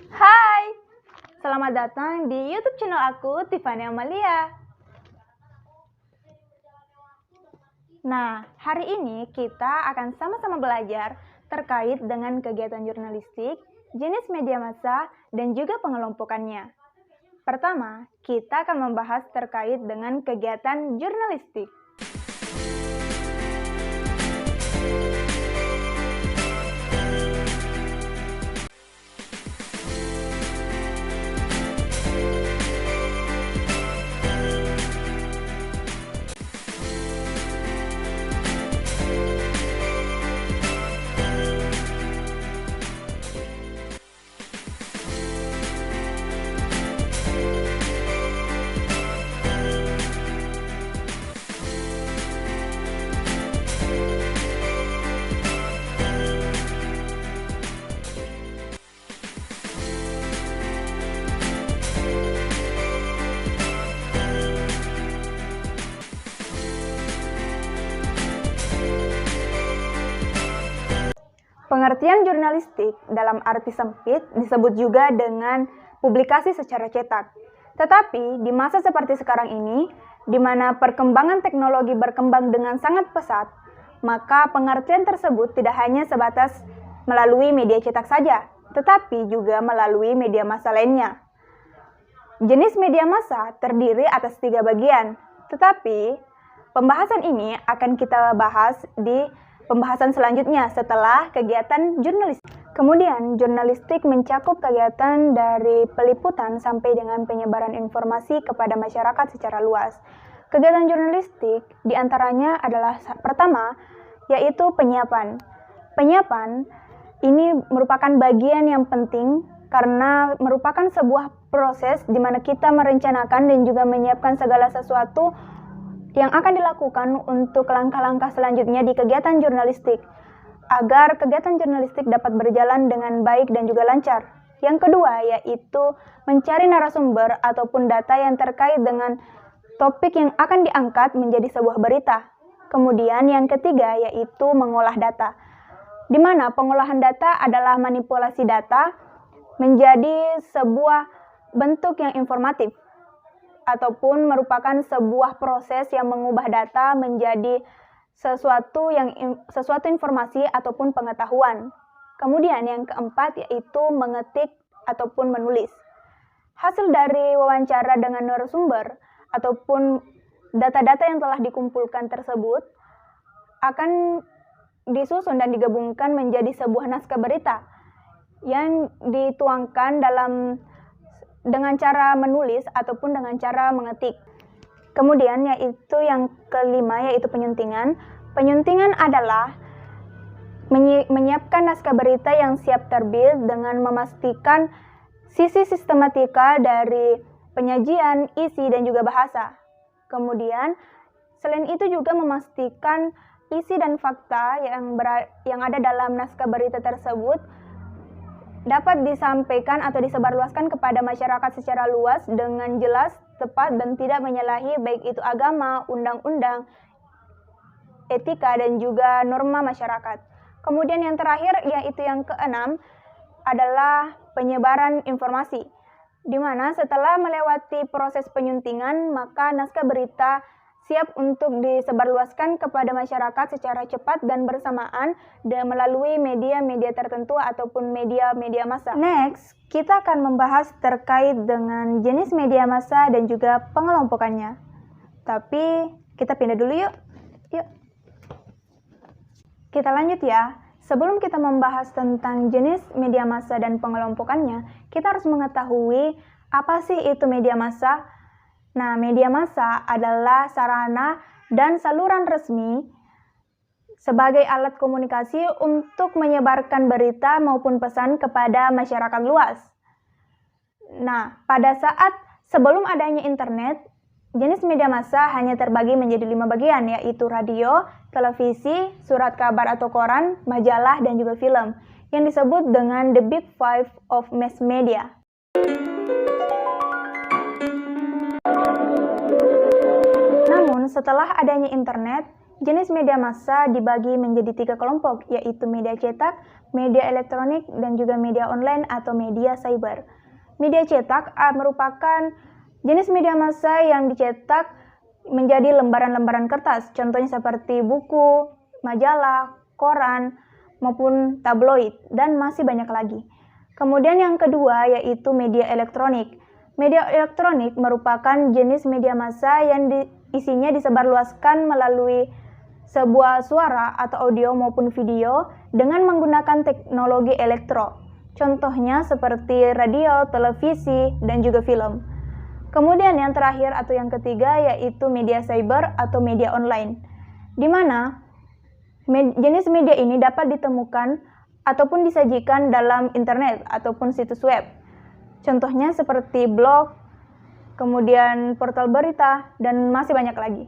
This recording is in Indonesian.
Hai, selamat datang di YouTube channel aku, Tiffany Amalia. Nah, hari ini kita akan sama-sama belajar terkait dengan kegiatan jurnalistik, jenis media massa, dan juga pengelompokannya. Pertama, kita akan membahas terkait dengan kegiatan jurnalistik. Pengertian jurnalistik dalam arti sempit disebut juga dengan publikasi secara cetak. Tetapi di masa seperti sekarang ini, di mana perkembangan teknologi berkembang dengan sangat pesat, maka pengertian tersebut tidak hanya sebatas melalui media cetak saja, tetapi juga melalui media massa lainnya. Jenis media massa terdiri atas 3 bagian, tetapi pembahasan ini akan kita bahas di pembahasan selanjutnya setelah kegiatan jurnalistik. Kemudian, jurnalistik mencakup kegiatan dari peliputan sampai dengan penyebaran informasi kepada masyarakat secara luas. Kegiatan jurnalistik diantaranya adalah pertama, yaitu penyiapan. Penyiapan ini merupakan bagian yang penting karena merupakan sebuah proses di mana kita merencanakan dan juga menyiapkan segala sesuatu yang akan dilakukan untuk langkah-langkah selanjutnya di kegiatan jurnalistik, agar kegiatan jurnalistik dapat berjalan dengan baik dan juga lancar. Yang kedua, yaitu mencari narasumber ataupun data yang terkait dengan topik yang akan diangkat menjadi sebuah berita. Kemudian yang ketiga, yaitu mengolah data, di mana pengolahan data adalah manipulasi data menjadi sebuah bentuk yang informatif, ataupun merupakan sebuah proses yang mengubah data menjadi sesuatu informasi ataupun pengetahuan. Kemudian yang keempat yaitu mengetik ataupun menulis. Hasil dari wawancara dengan narasumber ataupun data-data yang telah dikumpulkan tersebut akan disusun dan digabungkan menjadi sebuah naskah berita yang dituangkan dengan cara menulis ataupun dengan cara mengetik. Kemudian yaitu yang kelima yaitu penyuntingan. Penyuntingan adalah menyiapkan naskah berita yang siap terbit dengan memastikan sisi sistematika dari penyajian, isi, dan juga bahasa. Kemudian selain itu juga memastikan isi dan fakta yang ada dalam naskah berita tersebut dapat disampaikan atau disebarluaskan kepada masyarakat secara luas dengan jelas, tepat, dan tidak menyalahi baik itu agama, undang-undang, etika, dan juga norma masyarakat. Kemudian yang terakhir, yaitu yang keenam, adalah penyebaran informasi, di mana setelah melewati proses penyuntingan, maka naskah berita siap untuk disebarluaskan kepada masyarakat secara cepat dan bersamaan dan melalui media-media tertentu ataupun media-media massa. Next, kita akan membahas terkait dengan jenis media massa dan juga pengelompokannya. Tapi kita pindah dulu yuk. Kita lanjut ya. Sebelum kita membahas tentang jenis media massa dan pengelompokannya, kita harus mengetahui apa sih itu media massa. Nah, media massa adalah sarana dan saluran resmi sebagai alat komunikasi untuk menyebarkan berita maupun pesan kepada masyarakat luas. Nah, pada saat sebelum adanya internet, jenis media massa hanya terbagi menjadi 5 bagian, yaitu radio, televisi, surat kabar atau koran, majalah, dan juga film, yang disebut dengan the Big Five of Mass Media. Namun, setelah adanya internet, Jenis media massa dibagi menjadi 3 kelompok, yaitu media cetak, media elektronik, dan juga media online atau media cyber. Media cetak merupakan jenis media massa yang dicetak menjadi lembaran-lembaran kertas, contohnya seperti buku, majalah, koran, maupun tabloid, dan masih banyak lagi. Kemudian yang kedua yaitu media elektronik. Media elektronik merupakan jenis media massa yang isinya disebarluaskan melalui sebuah suara atau audio maupun video dengan menggunakan teknologi elektro. Contohnya seperti radio, televisi, dan juga film. Kemudian yang terakhir atau yang ketiga yaitu media cyber atau media online, di mana jenis media ini dapat ditemukan ataupun disajikan dalam internet ataupun situs web. Contohnya seperti blog, kemudian portal berita, dan masih banyak lagi.